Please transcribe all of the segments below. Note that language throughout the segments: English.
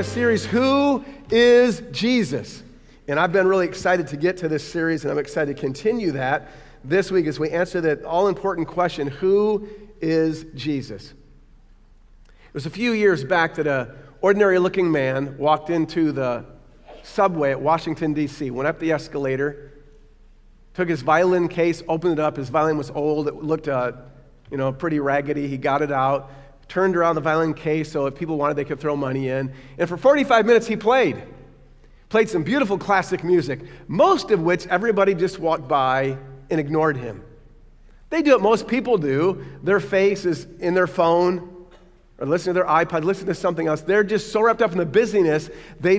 a series, Who is Jesus? And I've been really excited to get to this series, and I'm excited to continue that this week as we answer that all-important question, who is Jesus? It was a few years back that an ordinary-looking man walked into the subway at Washington, D.C., went up the escalator, took his violin case, opened it up. His violin was old. It looked, pretty raggedy. He got it out, turned around the violin case so if people wanted, they could throw money in. And for 45 minutes, he played some beautiful classic music, most of which everybody just walked by and ignored him. They do what most people do. Their face is in their phone or listening to their iPod, listening to something else. They're just so wrapped up in the busyness,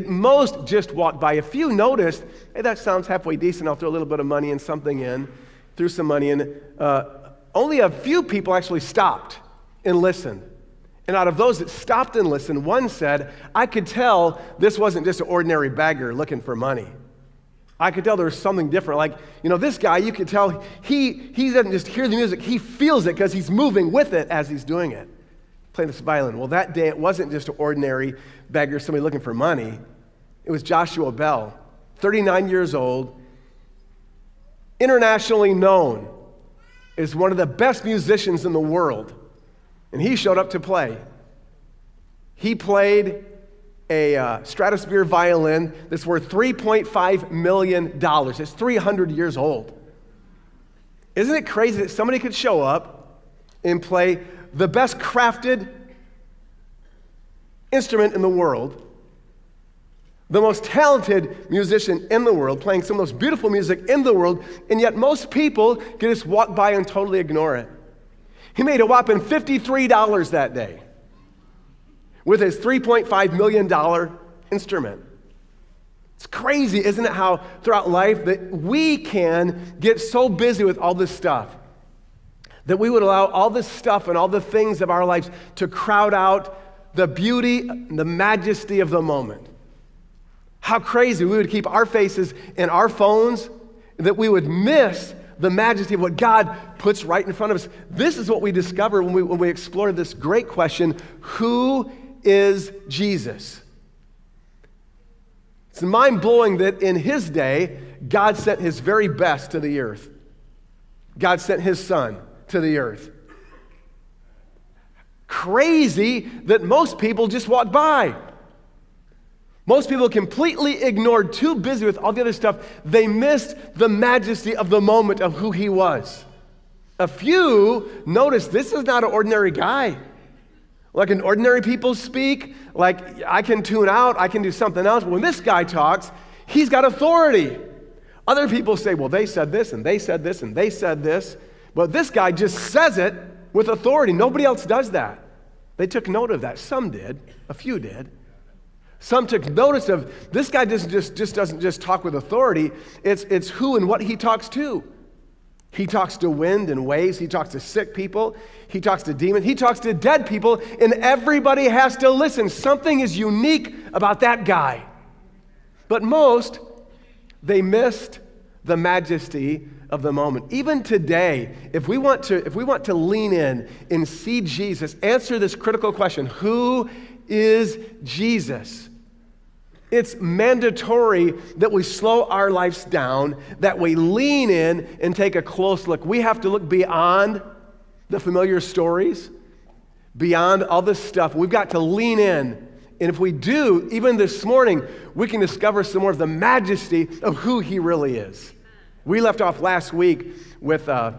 most just walked by. A few noticed, hey, that sounds halfway decent. I'll throw a little bit of money and something in. Threw some money in. Only a few people actually stopped and listened. And out of those that stopped and listened, one said, I could tell this wasn't just an ordinary beggar looking for money. I could tell there was something different. Like, this guy, you could tell he doesn't just hear the music, he feels it because he's moving with it as he's doing it, playing this violin. Well, that day, it wasn't just an ordinary beggar, somebody looking for money. It was Joshua Bell, 39 years old, internationally known as one of the best musicians in the world. And he showed up to play. He played a Stratosphere violin that's worth $3.5 million. It's 300 years old. Isn't it crazy that somebody could show up and play the best crafted instrument in the world, the most talented musician in the world, playing some of the most beautiful music in the world, and yet most people can just walk by and totally ignore it. He made a whopping $53 that day with his $3.5 million instrument. It's crazy, isn't it, how throughout life that we can get so busy with all this stuff that we would allow all this stuff and all the things of our lives to crowd out the beauty and the majesty of the moment. How crazy we would keep our faces in our phones, that we would miss the majesty of what God puts right in front of us. This is what we discover when we explore this great question, who is Jesus? It's mind-blowing that in his day, God sent his very best to the earth. God sent his son to the earth. Crazy that most people just walk by. Most people completely ignored, too busy with all the other stuff. They missed the majesty of the moment of who he was. A few noticed this is not an ordinary guy. Like an ordinary people speak, like I can tune out, I can do something else. But when this guy talks, he's got authority. Other people say, well, they said this, and they said this, and they said this. But this guy just says it with authority. Nobody else does that. They took note of that. Some did. A few did. Some took notice of this guy doesn't just talk with authority. It's who and what he talks to. He talks to wind and waves. He talks to sick people. He talks to demons. He talks to dead people, and everybody has to listen. Something is unique about that guy. But most, they missed the majesty of the moment. Even today, if we want to lean in and see Jesus, answer this critical question, who is Jesus? It's mandatory that we slow our lives down, that we lean in and take a close look. We have to look beyond the familiar stories, beyond all this stuff. We've got to lean in. And if we do, even this morning, we can discover some more of the majesty of who he really is. We left off last week with the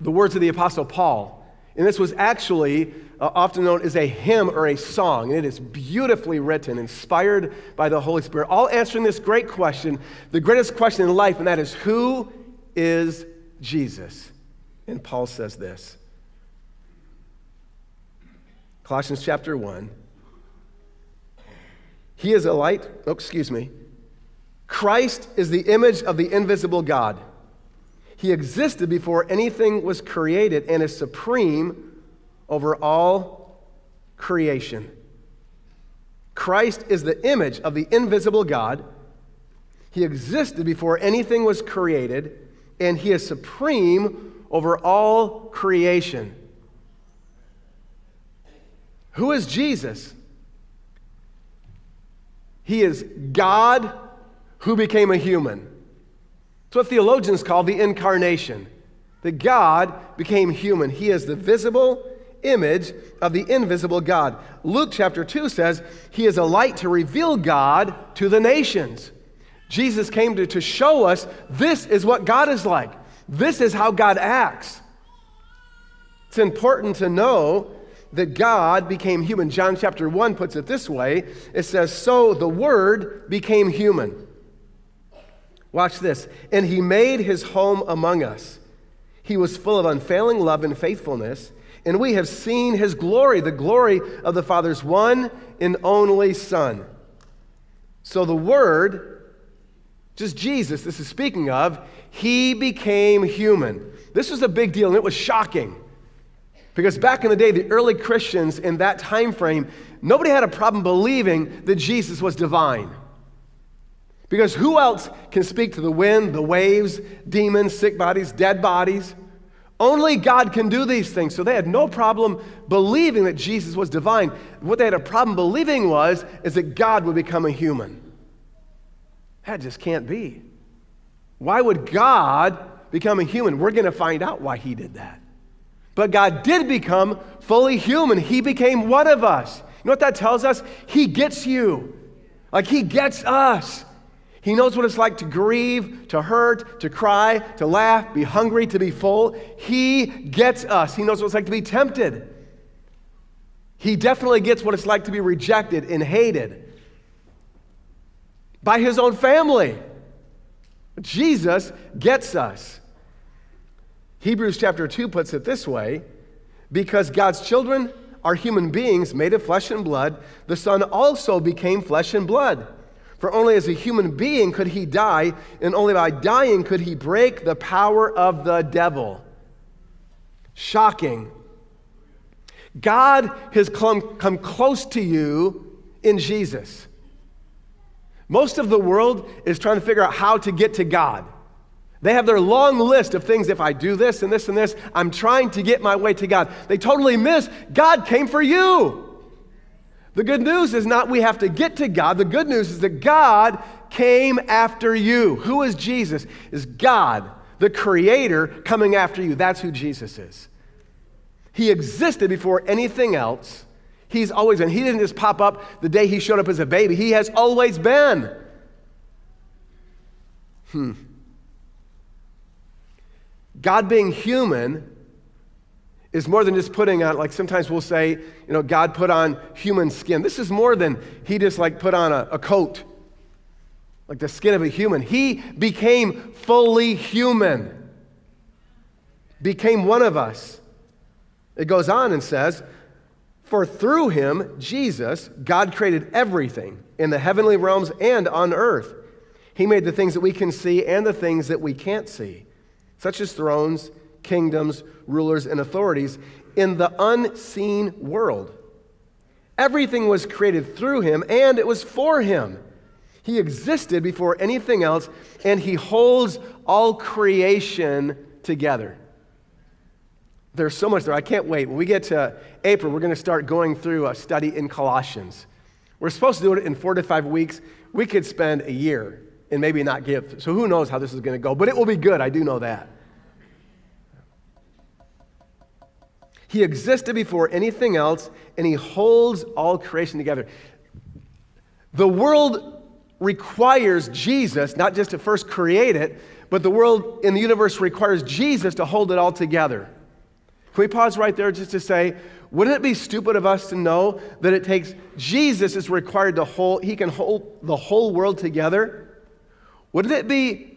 words of the Apostle Paul. And this was actually often known as a hymn or a song. And it is beautifully written, inspired by the Holy Spirit, all answering this great question, the greatest question in life, and that is, who is Jesus? And Paul says this. Colossians chapter 1. He is a light, Christ is the image of the invisible God. He existed before anything was created and is supreme over all creation. Christ is the image of the invisible God. He existed before anything was created, and he is supreme over all creation. Who is Jesus? He is God who became a human. It's what theologians call the incarnation. That God became human. He is the visible image of the invisible God. Luke chapter 2 says he is a light to reveal God to the nations. Jesus came to show us this is what God is like. This is how God acts. It's important to know that God became human. John chapter 1 puts it this way. It says, so the Word became human. Watch this. And he made his home among us. He was full of unfailing love and faithfulness, and we have seen his glory, the glory of the Father's one and only Son. So the Word, just Jesus, this is speaking of, he became human. This was a big deal, and it was shocking. Because back in the day, the early Christians in that time frame, nobody had a problem believing that Jesus was divine. Because who else can speak to the wind, the waves, demons, sick bodies, dead bodies? Only God can do these things. So they had no problem believing that Jesus was divine. What they had a problem believing is that God would become a human. That just can't be. Why would God become a human? We're going to find out why he did that. But God did become fully human. He became one of us. You know what that tells us? He gets you. Like he gets us. He knows what it's like to grieve, to hurt, to cry, to laugh, be hungry, to be full. He gets us. He knows what it's like to be tempted. He definitely gets what it's like to be rejected and hated by his own family. Jesus gets us. Hebrews chapter 2 puts it this way, because God's children are human beings made of flesh and blood, the Son also became flesh and blood. For only as a human being could he die, and only by dying could he break the power of the devil. Shocking. God has come close to you in Jesus. Most of the world is trying to figure out how to get to God. They have their long list of things. If I do this and this and this, I'm trying to get my way to God. They totally miss God came for you. The good news is not we have to get to God. The good news is that God came after you. Who is Jesus? Is God, the Creator, coming after you. That's who Jesus is. He existed before anything else. He's always been. He didn't just pop up the day he showed up as a baby. He has always been. God being human is more than just putting on, like sometimes we'll say, God put on human skin. This is more than he just put on a coat, like the skin of a human. He became fully human, became one of us. It goes on and says, for through him, Jesus, God created everything in the heavenly realms and on earth. He made the things that we can see and the things that we can't see, such as thrones, kingdoms, rulers, and authorities in the unseen world. Everything was created through him, and it was for him. He existed before anything else, and he holds all creation together. There's so much there. I can't wait. When we get to April, we're going to start going through a study in Colossians. We're supposed to do it in 4 to 5 weeks. We could spend a year and maybe not get. So who knows how this is going to go, but it will be good. I do know that. He existed before anything else, and he holds all creation together. The world requires Jesus, not just to first create it, but the world in the universe requires Jesus to hold it all together. Can we pause right there just to say, wouldn't it be stupid of us to know that it takes Jesus is required to hold, he can hold the whole world together? Wouldn't it be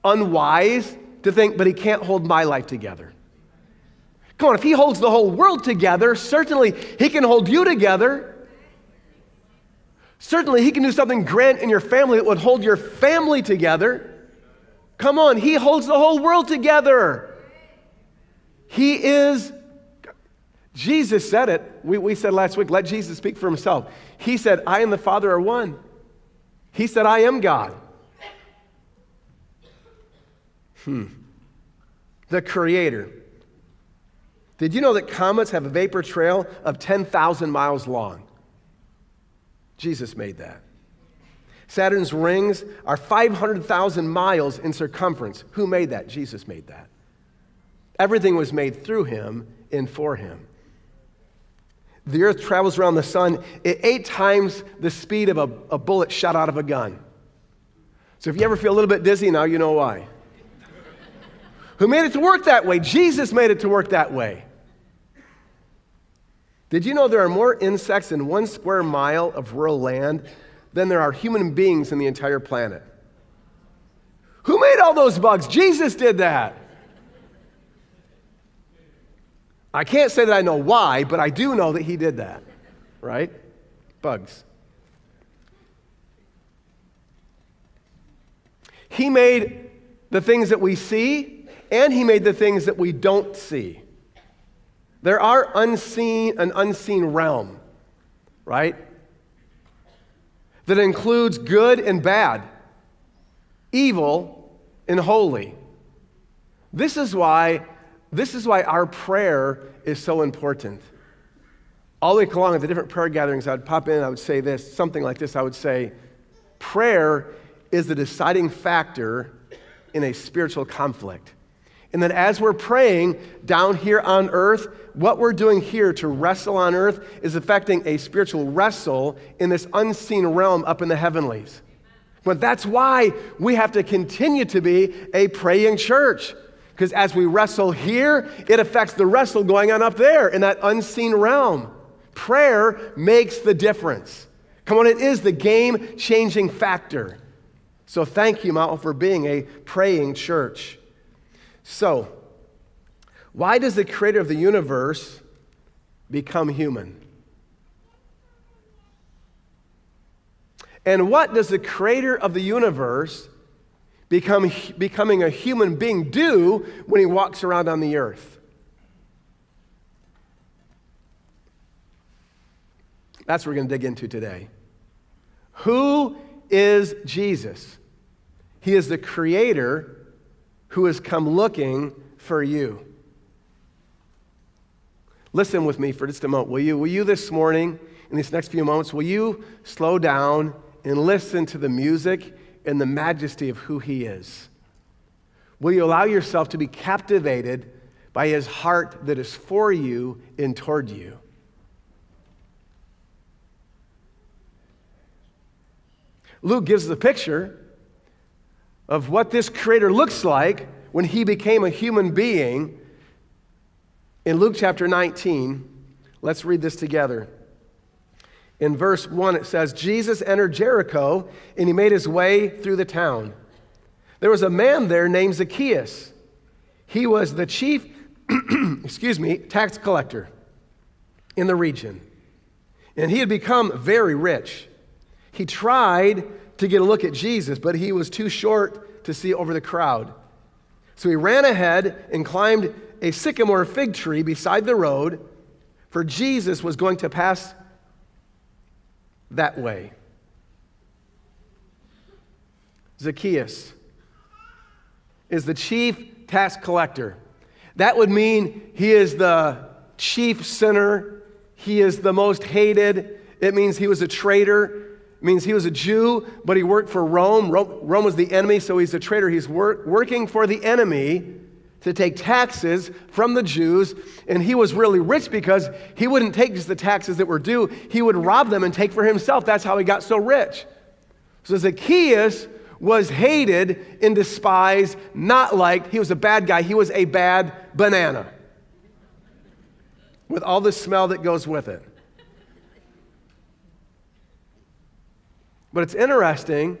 unwise to think, but he can't hold my life together? Come on, if he holds the whole world together, certainly he can hold you together. Certainly he can do something grand in your family that would hold your family together. Come on, he holds the whole world together. He is, Jesus said it. We said last week, let Jesus speak for himself. He said, I and the Father are one. He said, I am God. The Creator. Did you know that comets have a vapor trail of 10,000 miles long? Jesus made that. Saturn's rings are 500,000 miles in circumference. Who made that? Jesus made that. Everything was made through him and for him. The earth travels around the sun at 8 times the speed of a bullet shot out of a gun. So if you ever feel a little bit dizzy now, you know why. Who made it to work that way? Jesus made it to work that way. Did you know there are more insects in 1 square mile of rural land than there are human beings in the entire planet? Who made all those bugs? Jesus did that. I can't say that I know why, but I do know that he did that, right? Bugs. He made the things that we see, and he made the things that we don't see. There are an unseen realm, right? That includes good and bad, evil and holy. This is why our prayer is so important. All week long at the different prayer gatherings, I would pop in, I would say this, something like this. I would say, prayer is the deciding factor in a spiritual conflict. And that as we're praying down here on earth, what we're doing here to wrestle on earth is affecting a spiritual wrestle in this unseen realm up in the heavenlies. But that's why we have to continue to be a praying church. Because as we wrestle here, it affects the wrestle going on up there in that unseen realm. Prayer makes the difference. Come on, it is the game-changing factor. So thank you, Mount, for being a praying church. So, why does the creator of the universe become human? And what does the creator of the universe becoming a human being do when he walks around on the earth? That's what we're going to dig into today. Who is Jesus? He is the creator who has come looking for you. Listen with me for just a moment, will you? Will you this morning, in these next few moments, will you slow down and listen to the music and the majesty of who he is? Will you allow yourself to be captivated by his heart that is for you and toward you? Luke gives the picture of what this creator looks like when he became a human being. In Luke chapter 19, let's read this together. In verse 1, it says, Jesus entered Jericho, and he made his way through the town. There was a man there named Zacchaeus. He was the chief, tax collector in the region. And he had become very rich. He tried to get a look at Jesus, but he was too short to see over the crowd. So he ran ahead and climbed a sycamore fig tree beside the road, for Jesus was going to pass that way. Zacchaeus is the chief tax collector. That would mean he is the chief sinner. He is the most hated. It means he was a traitor. It means he was a Jew, but he worked for Rome. Rome was the enemy, so he's a traitor. He's working for the enemy to take taxes from the Jews, and he was really rich because he wouldn't take just the taxes that were due. He would rob them and take for himself. That's how he got so rich. So Zacchaeus was hated and despised, not liked. He was a bad guy. He was a bad banana with all the smell that goes with it. But it's interesting,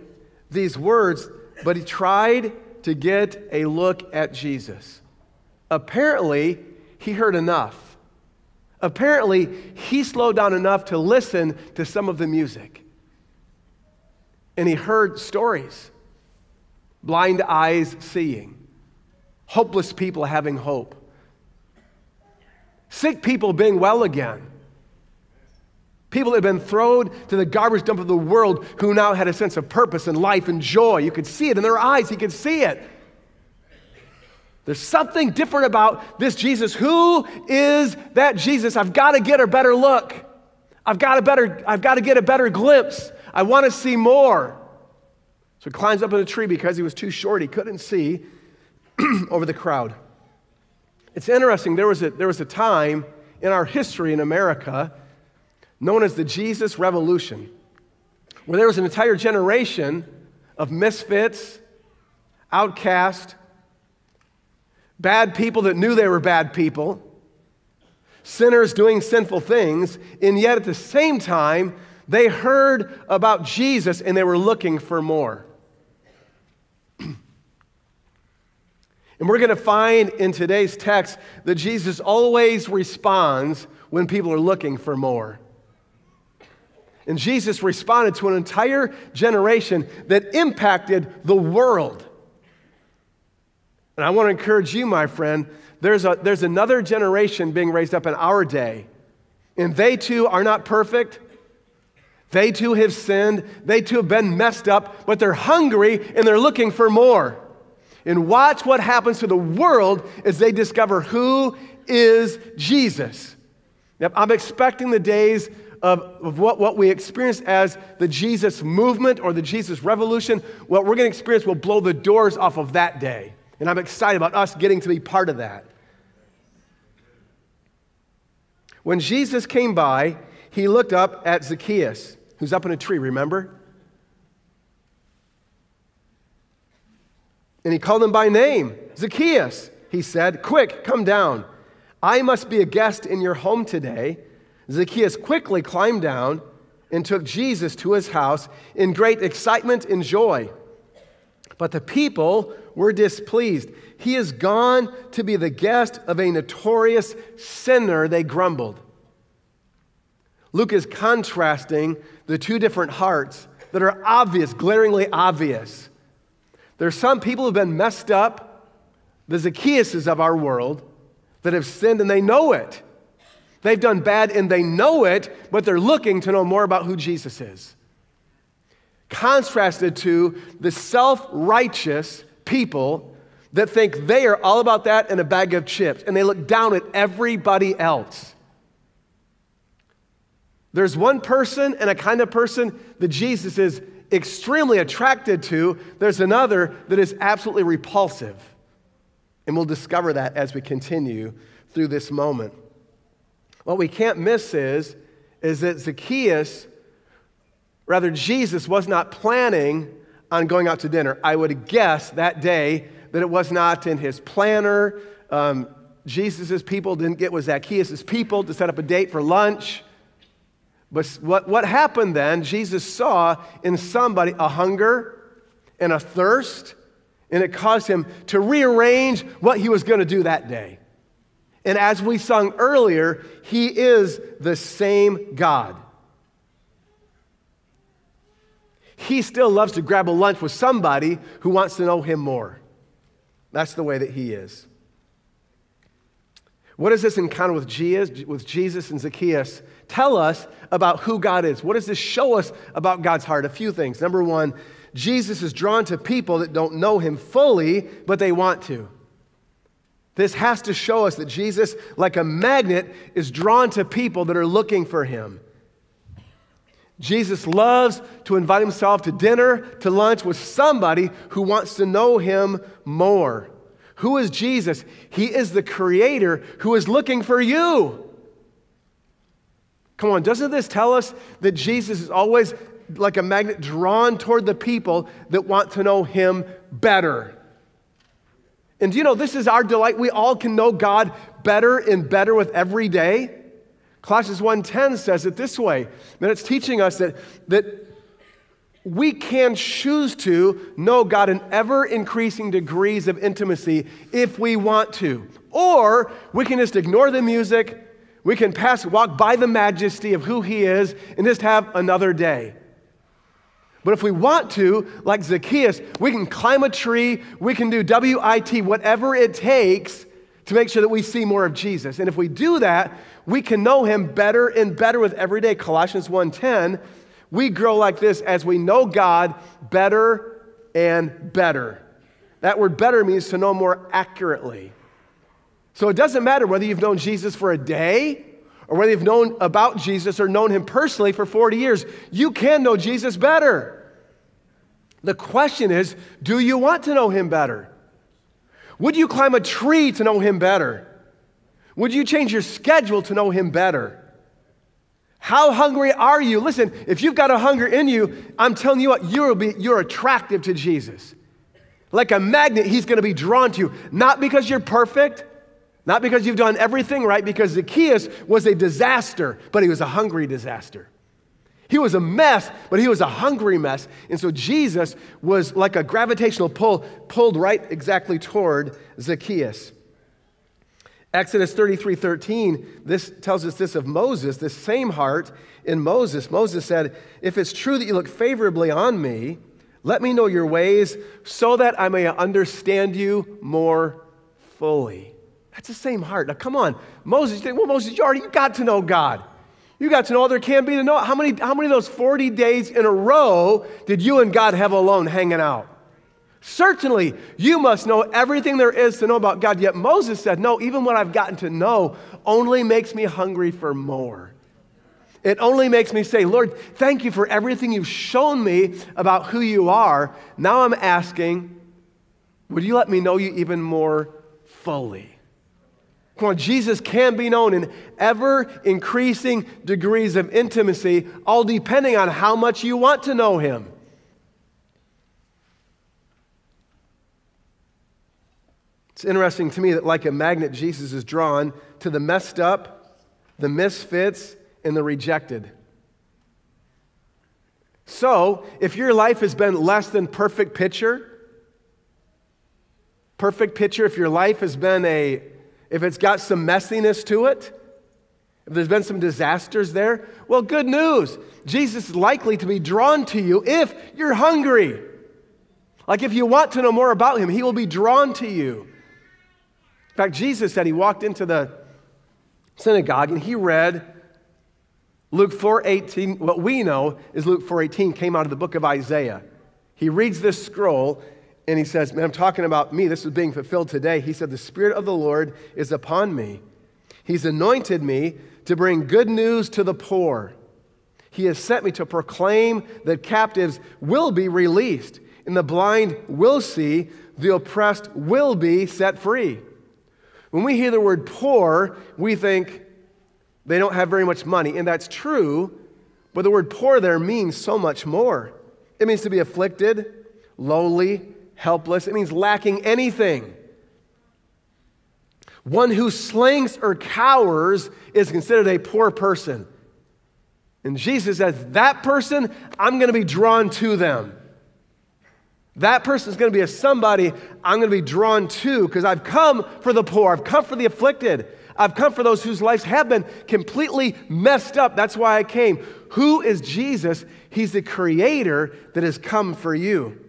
these words, but he tried to get a look at Jesus. Apparently, he heard enough. Apparently, he slowed down enough to listen to some of the music. And he heard stories. Blind eyes seeing. Hopeless people having hope. Sick people being well again. People that had been thrown to the garbage dump of the world who now had a sense of purpose and life and joy. You could see it in their eyes. He could see it. There's something different about this Jesus. Who is that Jesus? I've got to get a better look. I've got to get a better glimpse. I want to see more. So he climbs up in a tree because he was too short. He couldn't see over the crowd. It's interesting. There was a time in our history in America known as the Jesus Revolution, where there was an entire generation of misfits, outcast, bad people that knew they were bad people, sinners doing sinful things, and yet at the same time, they heard about Jesus and they were looking for more. And we're going to find in today's text that Jesus always responds when people are looking for more. And Jesus responded to an entire generation that impacted the world. And I want to encourage you, my friend, there's another generation being raised up in our day. And they too are not perfect. They too have sinned. They too have been messed up, but they're hungry and they're looking for more. And watch what happens to the world as they discover who is Jesus. Yep, I'm expecting the days of what we experience as the Jesus movement or the Jesus revolution. What we're going to experience will blow the doors off of that day. And I'm excited about us getting to be part of that. When Jesus came by, he looked up at Zacchaeus, who's up in a tree, remember? And he called him by name. Zacchaeus, he said, quick, come down. I must be a guest in your home today. Zacchaeus quickly climbed down and took Jesus to his house in great excitement and joy. But the people were displeased. He is gone to be the guest of a notorious sinner, they grumbled. Luke is contrasting the two different hearts that are obvious, glaringly obvious. There's some people who've been messed up, the Zacchaeuses of our world, that have sinned and they know it. They've done bad and they know it, but they're looking to know more about who Jesus is. Contrasted to the self-righteous people that think they are all about that and a bag of chips, and they look down at everybody else. There's one person and a kind of person that Jesus is extremely attracted to. There's another that is absolutely repulsive. And we'll discover that as we continue through this moment. What we can't miss is that Jesus was not planning on going out to dinner. I would guess that day that it was not in his planner. Jesus' people didn't get with Zacchaeus' people to set up a date for lunch. But what happened then, Jesus saw in somebody a hunger and a thirst, and it caused him to rearrange what he was going to do that day. And as we sung earlier, he is the same God. He still loves to grab a lunch with somebody who wants to know him more. That's the way that he is. What does this encounter with Jesus and Zacchaeus tell us about who God is? What does this show us about God's heart? A few things. Number one, Jesus is drawn to people that don't know him fully, but they want to. This has to show us that Jesus, like a magnet, is drawn to people that are looking for him. Jesus loves to invite himself to dinner, to lunch with somebody who wants to know him more. Who is Jesus? He is the creator who is looking for you. Come on, doesn't this tell us that Jesus is always like a magnet drawn toward the people that want to know him better? And do you know, this is our delight. We all can know God better and better with every day. Colossians 1:10 says it this way, that it's teaching us that we can choose to know God in ever-increasing degrees of intimacy if we want to. Or we can just ignore the music, we can walk by the majesty of who he is, and just have another day. But if we want to, like Zacchaeus, we can climb a tree, we can do WIT, whatever it takes to make sure that we see more of Jesus. And if we do that, we can know him better and better with every day. Colossians 1:10, we grow like this as we know God better and better. That word better means to know more accurately. So it doesn't matter whether you've known Jesus for a day or whether you've known about Jesus or known him personally for 40 years, you can know Jesus better. The question is, do you want to know him better? Would you climb a tree to know him better? Would you change your schedule to know him better? How hungry are you? Listen, if you've got a hunger in you, I'm telling you what, you're attractive to Jesus. Like a magnet, he's going to be drawn to you. Not because you're perfect, not because you've done everything right, because Zacchaeus was a disaster, but he was a hungry disaster. He was a mess, but he was a hungry mess. And so Jesus was like a gravitational pull, pulled right exactly toward Zacchaeus. Exodus 33:13, this tells us this of Moses, this same heart in Moses. Moses said, if it's true that you look favorably on me, let me know your ways so that I may understand you more fully. That's the same heart. Now come on, Moses, you think, well, Moses, you got to know God. You got to know all there can be to know. How many of those 40 days in a row did you and God have alone hanging out? Certainly, you must know everything there is to know about God. Yet Moses said, no, even what I've gotten to know only makes me hungry for more. It only makes me say, Lord, thank you for everything you've shown me about who you are. Now I'm asking, would you let me know you even more fully? Come on, Jesus can be known in ever-increasing degrees of intimacy, all depending on how much you want to know him. It's interesting to me that like a magnet, Jesus is drawn to the messed up, the misfits, and the rejected. So, if your life has been less than perfect picture, if your life has been if it's got some messiness to it, if there's been some disasters there, well, good news. Jesus is likely to be drawn to you if you're hungry. Like if you want to know more about him, he will be drawn to you. In fact, Jesus said he walked into the synagogue and he read Luke 4:18. What we know is Luke 4:18 came out of the book of Isaiah. He reads this scroll and he says, man, I'm talking about me. This is being fulfilled today. He said, the Spirit of the Lord is upon me. He's anointed me to bring good news to the poor. He has sent me to proclaim that captives will be released and the blind will see, the oppressed will be set free. When we hear the word poor, we think they don't have very much money, and that's true, but the word poor there means so much more. It means to be afflicted, lowly, helpless. It means lacking anything. One who slinks or cowers is considered a poor person. And Jesus says, that person, I'm going to be drawn to them. That person is going to be somebody I'm going to be drawn to because I've come for the poor. I've come for the afflicted. I've come for those whose lives have been completely messed up. That's why I came. Who is Jesus? He's the creator that has come for you.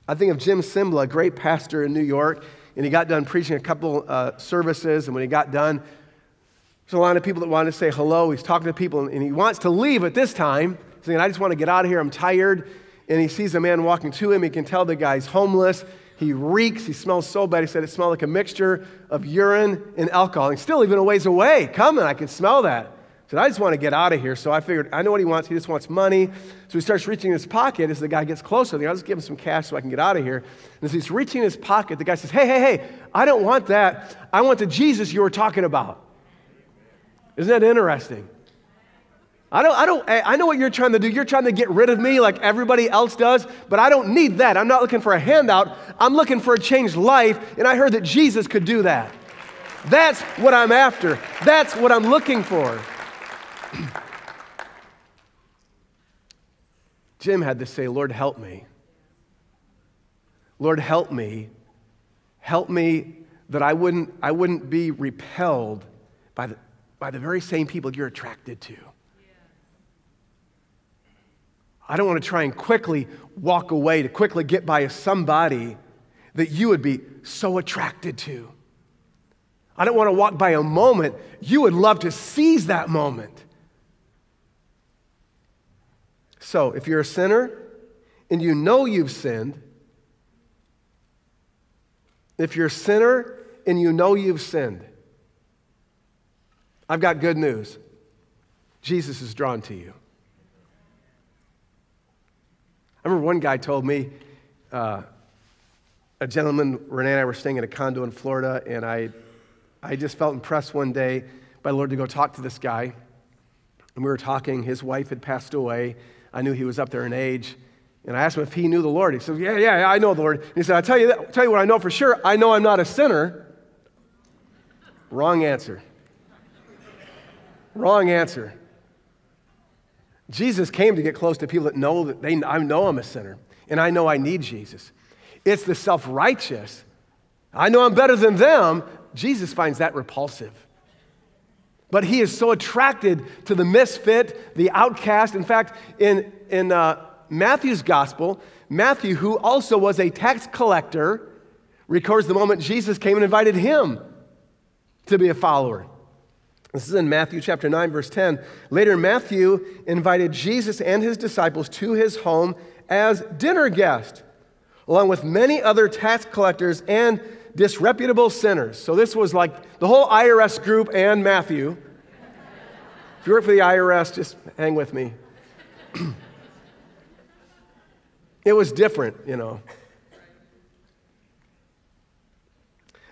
I think of Jim Cymbala, a great pastor in New York, and he got done preaching a couple services, and when he got done, there's a lot of people that wanted to say hello. He's talking to people, and he wants to leave at this time, saying, I just want to get out of here. I'm tired. And he sees a man walking to him. He can tell the guy's homeless. He reeks. He smells so bad. He said it smelled like a mixture of urine and alcohol. He's still even a ways away. Coming, I can smell that. He said, I just want to get out of here. So I figured, I know what he wants. He just wants money. So he starts reaching in his pocket as the guy gets closer. I'll just give him some cash so I can get out of here. And as he's reaching in his pocket, the guy says, hey, I don't want that. I want the Jesus you were talking about. Isn't that interesting? I know what you're trying to do. You're trying to get rid of me like everybody else does, but I don't need that. I'm not looking for a handout. I'm looking for a changed life, and I heard that Jesus could do that. That's what I'm after. That's what I'm looking for. Jim had to say, Lord, help me. Lord, help me. Help me that I wouldn't be repelled by the very same people you're attracted to. I don't want to try and quickly walk away to quickly get by somebody that you would be so attracted to. I don't want to walk by a moment. You would love to seize that moment. So, if you're a sinner and you know you've sinned, I've got good news. Jesus is drawn to you. I remember one guy told me, a gentleman, Renee and I were staying in a condo in Florida, and I just felt impressed one day by the Lord to go talk to this guy. And we were talking. His wife had passed away. I knew he was up there in age. And I asked him if he knew the Lord. He said, yeah, I know the Lord. And he said, I'll tell you what I know for sure. I know I'm not a sinner. Wrong answer. Wrong answer. Jesus came to get close to people that know I know I'm a sinner, and I know I need Jesus. It's the self-righteous. I know I'm better than them. Jesus finds that repulsive. But he is so attracted to the misfit, the outcast. In fact, in Matthew's gospel, Matthew, who also was a tax collector, records the moment Jesus came and invited him to be a follower. This is in Matthew chapter 9, verse 10. Later, Matthew invited Jesus and his disciples to his home as dinner guests, along with many other tax collectors and disreputable sinners. So this was like the whole IRS group and Matthew. If you work for the IRS, just hang with me. It was different, you know.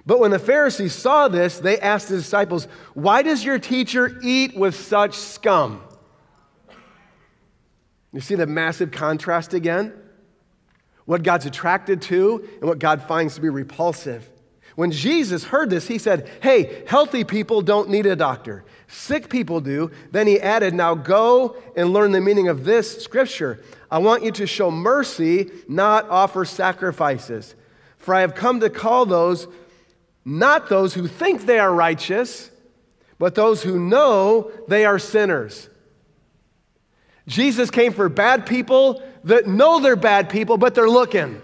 But when the Pharisees saw this, they asked the disciples, "Why does your teacher eat with such scum?" You see the massive contrast again? What God's attracted to and what God finds to be repulsive. When Jesus heard this, he said, "Hey, healthy people don't need a doctor. Sick people do." Then he added, "Now go and learn the meaning of this scripture. I want you to show mercy, not offer sacrifices. For I have come to call those, not those who think they are righteous, but those who know they are sinners." Jesus came for bad people that know they're bad people, but they're looking.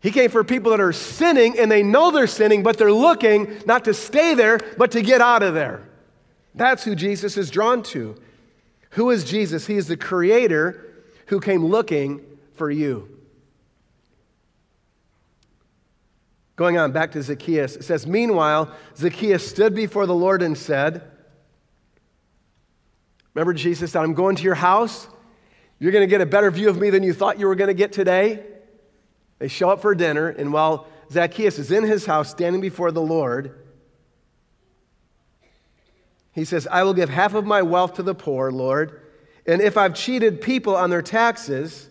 He came for people that are sinning, and they know they're sinning, but they're looking not to stay there, but to get out of there. That's who Jesus is drawn to. Who is Jesus? He is the Creator who came looking for you. Going on, back to Zacchaeus. It says, "Meanwhile, Zacchaeus stood before the Lord and said," remember Jesus said, "I'm going to your house. You're going to get a better view of me than you thought you were going to get today." They show up for dinner, and while Zacchaeus is in his house standing before the Lord, he says, "I will give half of my wealth to the poor, Lord, and if I've cheated people on their taxes,"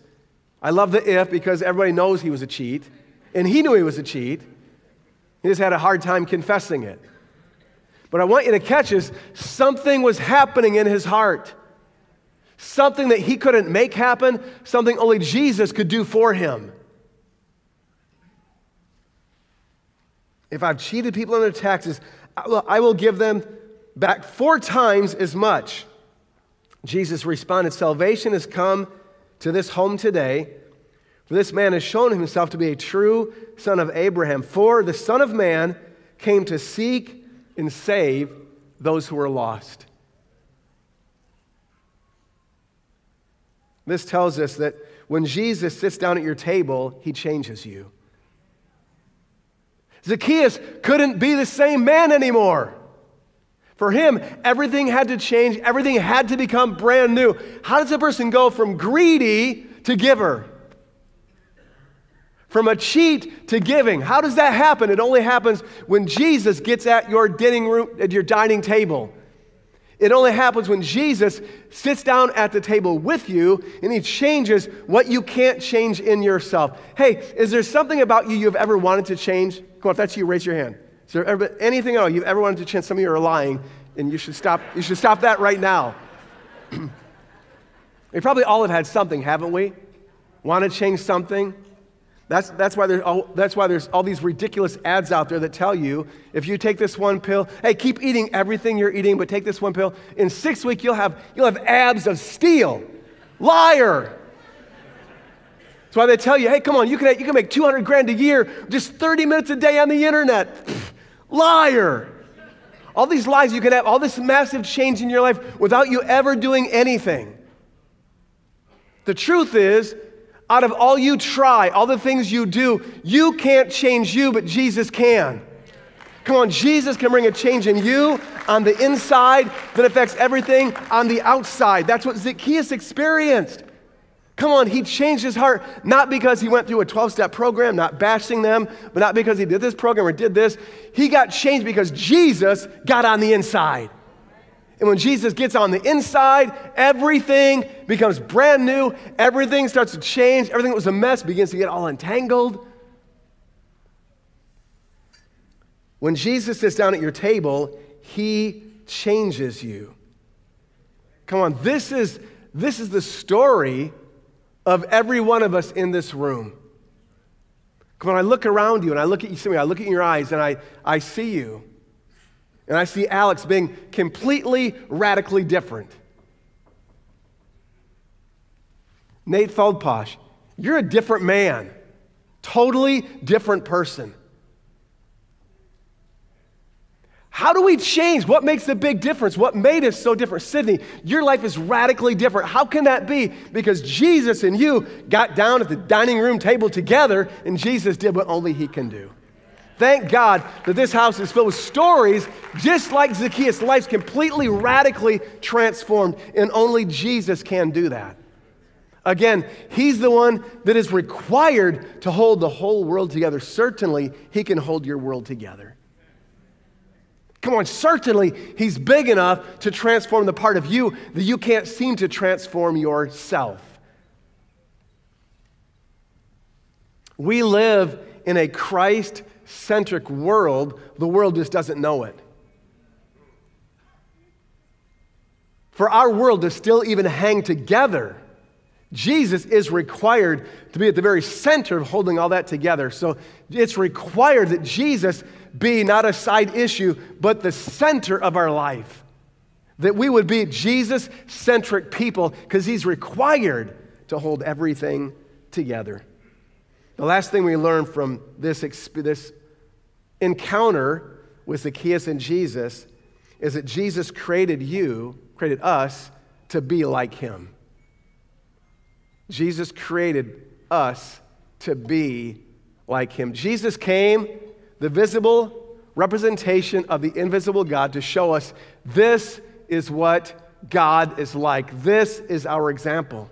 I love the if because everybody knows he was a cheat, and he knew he was a cheat. He just had a hard time confessing it. But I want you to catch is something was happening in his heart. Something that he couldn't make happen, something only Jesus could do for him. If I've cheated people on their taxes, I will give them back 4 times as much. Jesus responded, "Salvation has come to this home today, for this man has shown himself to be a true son of Abraham. For the Son of Man came to seek and save those who were lost." This tells us that when Jesus sits down at your table, he changes you. Zacchaeus couldn't be the same man anymore. For him, everything had to change. Everything had to become brand new. How does a person go from greedy to giver? From a cheat to giving. How does that happen? It only happens when Jesus gets at your dining table. It only happens when Jesus sits down at the table with you and he changes what you can't change in yourself. Hey, is there something about you you've ever wanted to change? Come on, if that's you, raise your hand. Is there ever anything at all you've ever wanted to change? Some of you are lying, and you should stop that right now. We probably all have had something, haven't we? Want to change something? That's why there's all these ridiculous ads out there that tell you, if you take this one pill, hey, keep eating everything you're eating, but take this one pill. In 6 weeks, you'll have abs of steel. Liar. That's why they tell you, hey, come on, you can make $200,000 a year, just 30 minutes a day on the internet. Pfft, liar. All these lies, you can have all this massive change in your life without you ever doing anything. The truth is, Out of all you try, all the things you do, you can't change you, but Jesus can. Come on, Jesus can bring a change in you on the inside that affects everything on the outside. That's what Zacchaeus experienced. Come on, he changed his heart, not because he went through a 12-step program, not bashing them, but not because he did this program or did this. He got changed because Jesus got on the inside. And when Jesus gets on the inside, everything becomes brand new. Everything starts to change. Everything that was a mess begins to get all entangled. When Jesus sits down at your table, he changes you. Come on, this is the story of every one of us in this room. Come on, I look around you and I look at you, I look at your eyes and I see you. And I see Alex being completely, radically different. Nate Feldposh, you're a different man. Totally different person. How do we change? What makes the big difference? What made us so different? Sydney, your life is radically different. How can that be? Because Jesus and you got down at the dining room table together, and Jesus did what only he can do. Thank God that this house is filled with stories just like Zacchaeus. Life's completely, radically transformed, and only Jesus can do that. Again, he's the one that is required to hold the whole world together. Certainly, he can hold your world together. Come on, certainly he's big enough to transform the part of you that you can't seem to transform yourself. We live in a Christ-centric world. The world just doesn't know it. For our world to still even hang together, Jesus is required to be at the very center of holding all that together. So it's required that Jesus be not a side issue, but the center of our life. That we would be Jesus-centric people because he's required to hold everything together. The last thing we learn from this encounter with Zacchaeus and Jesus is that Jesus created us to be like him. Jesus created us to be like him. Jesus came, the visible representation of the invisible God, to show us this is what God is like. This is our example.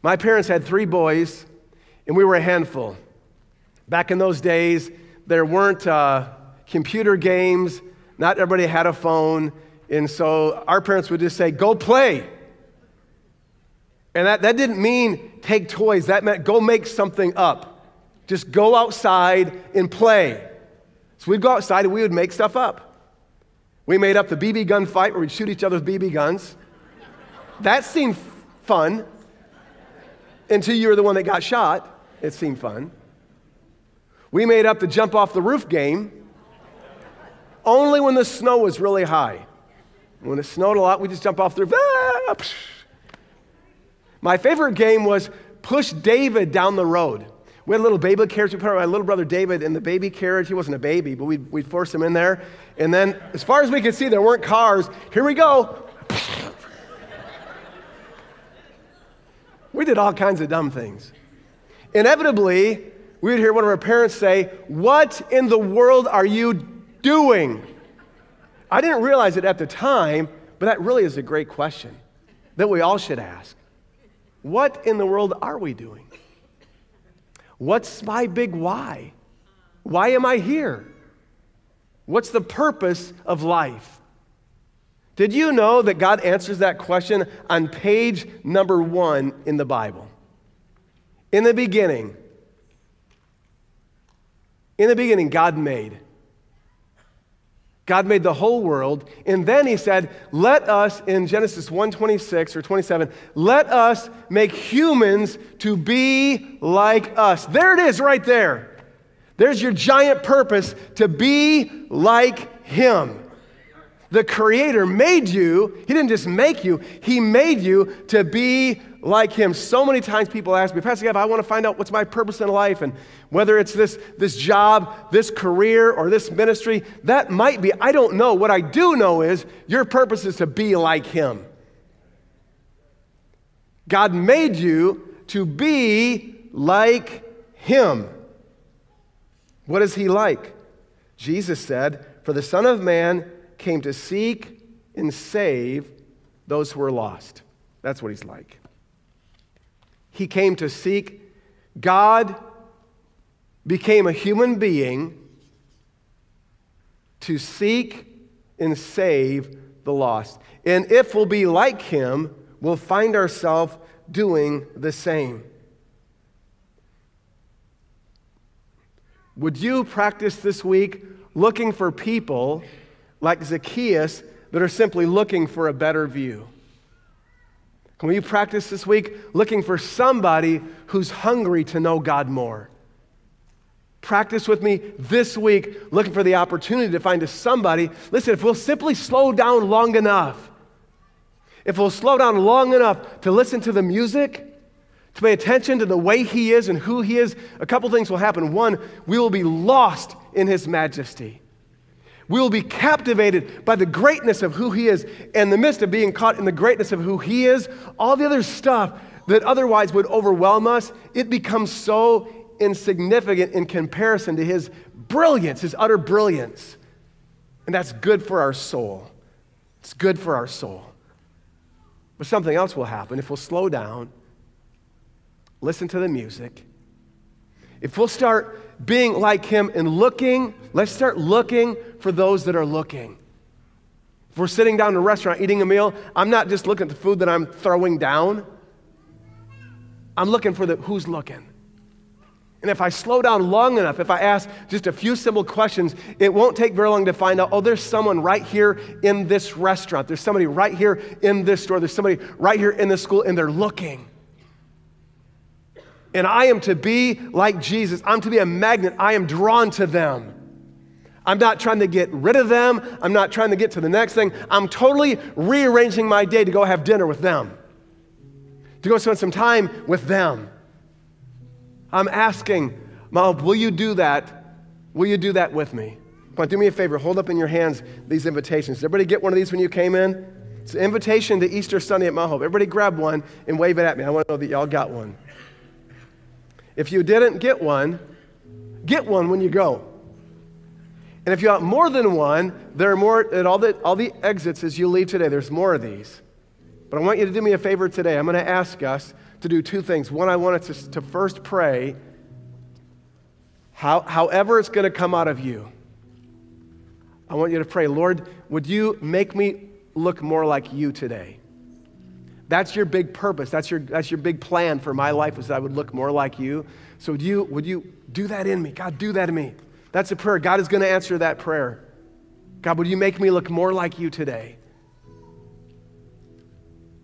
My parents had 3 boys, and we were a handful. Back in those days, there weren't computer games. Not everybody had a phone. And so our parents would just say, go play. And that didn't mean take toys. That meant go make something up. Just go outside and play. So we'd go outside and we would make stuff up. We made up the BB gun fight where we'd shoot each other with BB guns. That seemed fun. Until you were the one that got shot, it seemed fun. We made up the jump off the roof game only when the snow was really high. When it snowed a lot, we just jump off the roof. Ah, my favorite game was push David down the road. We had a little baby carriage. We put my little brother David in the baby carriage. He wasn't a baby, but we'd force him in there. And then, as far as we could see, there weren't cars. Here we go. We did all kinds of dumb things. Inevitably, we would hear one of our parents say, "What in the world are you doing?" I didn't realize it at the time, but that really is a great question that we all should ask. What in the world are we doing? What's my big why? Why am I here? What's the purpose of life? Did you know that God answers that question on page number 1 in the Bible? In the beginning, God made the whole world, and then he said, let us, in Genesis 1:26 or 27, let us make humans to be like us. There it is right there. There's your giant purpose, to be like him. The Creator made you. He didn't just make you. He made you to be like him. So many times people ask me, Pastor Gav, I want to find out what's my purpose in life, and whether it's this job, this career, or this ministry, that might be. I don't know. What I do know is your purpose is to be like him. God made you to be like him. What is he like? Jesus said, "For the Son of Man came to seek and save those who were lost." That's what he's like. He came to seek. God became a human being to seek and save the lost. And if we'll be like him, we'll find ourselves doing the same. Would you practice this week looking for people like Zacchaeus that are simply looking for a better view? Will you practice this week looking for somebody who's hungry to know God more? Practice with me this week looking for the opportunity to find somebody. Listen, if we'll simply slow down long enough, if we'll slow down long enough to listen to the music, to pay attention to the way he is and who he is, a couple things will happen. One, we will be lost in his majesty. We will be captivated by the greatness of who he is. In the midst of being caught in the greatness of who he is, all the other stuff that otherwise would overwhelm us, it becomes so insignificant in comparison to his brilliance, his utter brilliance. And that's good for our soul. It's good for our soul. But something else will happen if we'll slow down, listen to the music. If we'll start being like him and looking, let's start looking for those that are looking. If we're sitting down in a restaurant eating a meal, I'm not just looking at the food that I'm throwing down. I'm looking for who's looking. And if I slow down long enough, if I ask just a few simple questions, it won't take very long to find out, oh, there's someone right here in this restaurant. There's somebody right here in this store. There's somebody right here in this school, and they're looking. And I am to be like Jesus. I'm to be a magnet. I am drawn to them. I'm not trying to get rid of them. I'm not trying to get to the next thing. I'm totally rearranging my day to go have dinner with them, to go spend some time with them. I'm asking, Mom, will you do that? Will you do that with me? Come on, do me a favor. Hold up in your hands these invitations. Did everybody get one of these when you came in? It's an invitation to Easter Sunday at Mount Hope. Everybody grab one and wave it at me. I want to know that y'all got one. If you didn't get one when you go. And if you want more than one, there are more at all the exits as you leave today. There's more of these. But I want you to do me a favor today. I'm going to ask us to do two things. One, I want us to first pray, however it's going to come out of you. I want you to pray, Lord, would you make me look more like you today? That's your big purpose. That's your big plan for my life, is that I would look more like you. So would you do that in me? God, do that in me. That's a prayer. God is going to answer that prayer. God, would you make me look more like you today?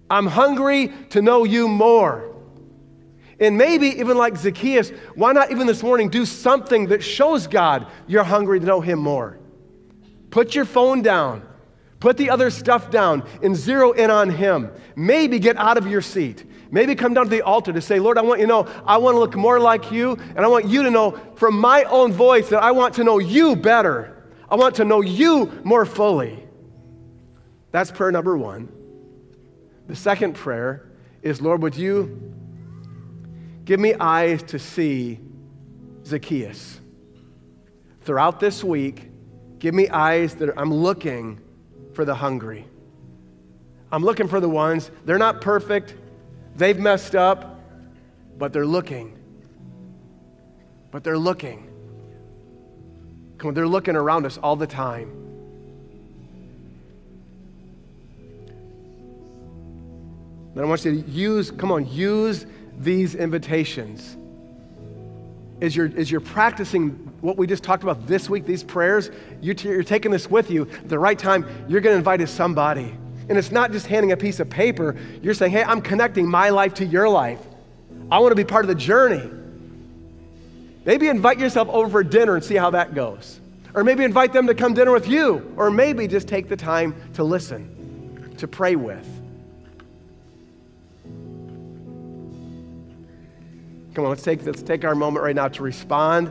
I'm hungry to know you more. And maybe even like Zacchaeus, why not even this morning do something that shows God you're hungry to know him more? Put your phone down. Put the other stuff down and zero in on him. Maybe get out of your seat. Maybe come down to the altar to say, Lord, I want you to know I want to look more like you, and I want you to know from my own voice that I want to know you better. I want to know you more fully. That's prayer number one. The second prayer is, Lord, would you give me eyes to see Zacchaeus? Throughout this week, give me eyes that I'm looking for the hungry. I'm looking for the ones, they're not perfect, they've messed up, but they're looking. But they're looking. Come on, they're looking around us all the time. Then I want you to use these invitations. As you're practicing what we just talked about this week, these prayers, you're taking this with you. At the right time, you're going to invite somebody. And it's not just handing a piece of paper. You're saying, hey, I'm connecting my life to your life. I want to be part of the journey. Maybe invite yourself over for dinner and see how that goes. Or maybe invite them to come dinner with you. Or maybe just take the time to listen, to pray with. Come on, let's take our moment right now to respond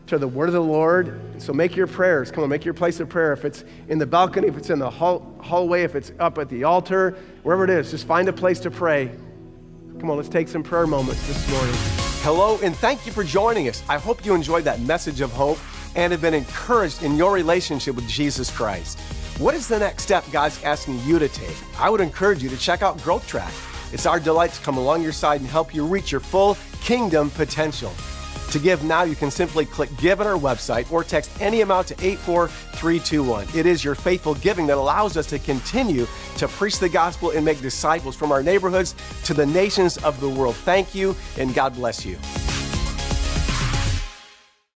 to the word of the Lord. And so make your prayers. Come on, make your place of prayer. If it's in the balcony, if it's in the hallway, if it's up at the altar, wherever it is, just find a place to pray. Come Come on, let's take some prayer moments this morning. Hello, and thank you for joining us. I hope you enjoyed that message of hope and have been encouraged in your relationship with Jesus Christ. What is the next step God's asking you to take? I would encourage you to check out Growth Track. It's our delight to come along your side and help you reach your full kingdom potential. To give now, you can simply click Give on our website or text any amount to 84321. It is your faithful giving that allows us to continue to preach the gospel and make disciples from our neighborhoods to the nations of the world. Thank you, and God bless you.